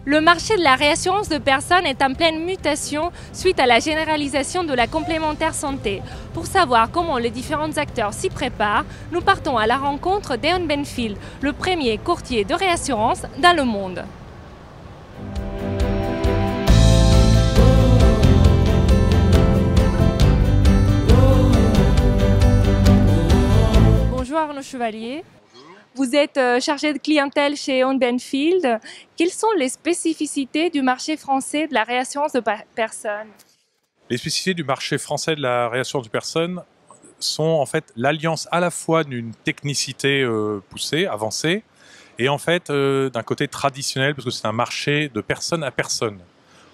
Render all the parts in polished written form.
Le marché de la réassurance de personnes est en pleine mutation suite à la généralisation de la complémentaire santé. Pour savoir comment les différents acteurs s'y préparent, nous partons à la rencontre d'Eon Benfield, le premier courtier de réassurance dans le monde. Bonjour Arnaud Chevalier. Vous êtes chargé de clientèle chez Eon Benfield. Quelles sont les spécificités du marché français de la réassurance de personnes? Les spécificités du marché français de la réassurance de personnes sont en fait l'alliance à la fois d'une technicité poussée, avancée, et en fait d'un côté traditionnel, parce que c'est un marché de personne à personne.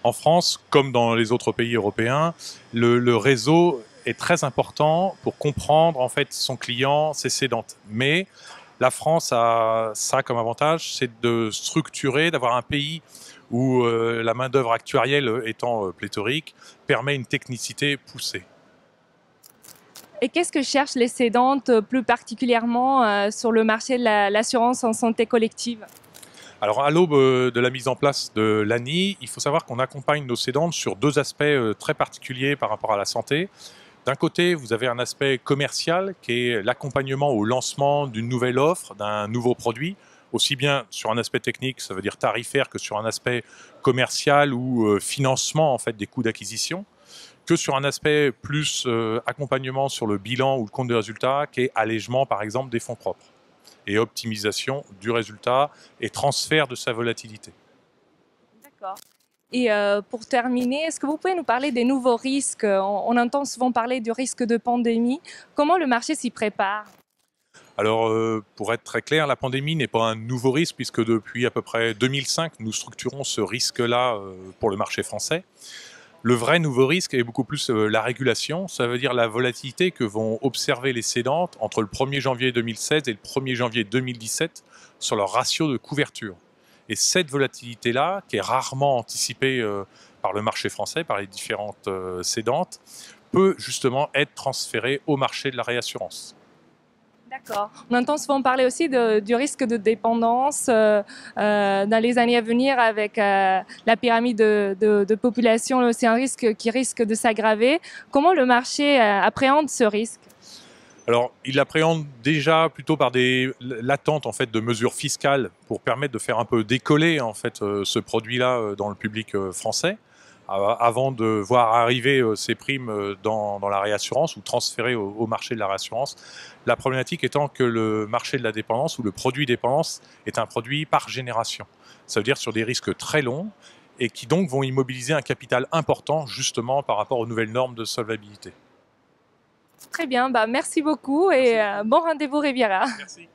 En France, comme dans les autres pays européens, le réseau est très important pour comprendre en fait son client, ses cédantes. Mais la France a ça comme avantage, c'est de structurer, d'avoir un pays où la main-d'œuvre actuarielle étant pléthorique, permet une technicité poussée. Et qu'est-ce que cherchent les cédantes plus particulièrement sur le marché de l'assurance en santé collective? Alors à l'aube de la mise en place de l'ANI, il faut savoir qu'on accompagne nos cédantes sur deux aspects très particuliers par rapport à la santé. D'un côté, vous avez un aspect commercial qui est l'accompagnement au lancement d'une nouvelle offre, d'un nouveau produit, aussi bien sur un aspect technique, ça veut dire tarifaire, que sur un aspect commercial ou financement en fait des coûts d'acquisition, que sur un aspect plus accompagnement sur le bilan ou le compte de résultat, qui est allègement par exemple des fonds propres et optimisation du résultat et transfert de sa volatilité. D'accord. Et pour terminer, est-ce que vous pouvez nous parler des nouveaux risques? On entend souvent parler du risque de pandémie. Comment le marché s'y prépare? Alors, pour être très clair, la pandémie n'est pas un nouveau risque puisque depuis à peu près 2005, nous structurons ce risque-là pour le marché français. Le vrai nouveau risque est beaucoup plus la régulation, ça veut dire la volatilité que vont observer les cédantes entre le 1er janvier 2016 et le 1er janvier 2017 sur leur ratio de couverture. Et cette volatilité-là, qui est rarement anticipée par le marché français, par les différentes cédantes, peut justement être transférée au marché de la réassurance. D'accord. On entend souvent parler aussi du risque de dépendance dans les années à venir avec la pyramide de population. C'est un risque qui risque de s'aggraver. Comment le marché appréhende ce risque? Alors, il l'appréhende déjà plutôt par l'attente en fait de mesures fiscales pour permettre de faire un peu décoller en fait ce produit-là dans le public français, avant de voir arriver ces primes dans la réassurance ou transférées au marché de la réassurance. La problématique étant que le marché de la dépendance ou le produit dépendance est un produit par génération. Ça veut dire sur des risques très longs et qui donc vont immobiliser un capital important justement par rapport aux nouvelles normes de solvabilité. Très bien, bah merci beaucoup et bon rendez-vous Riviera. Merci.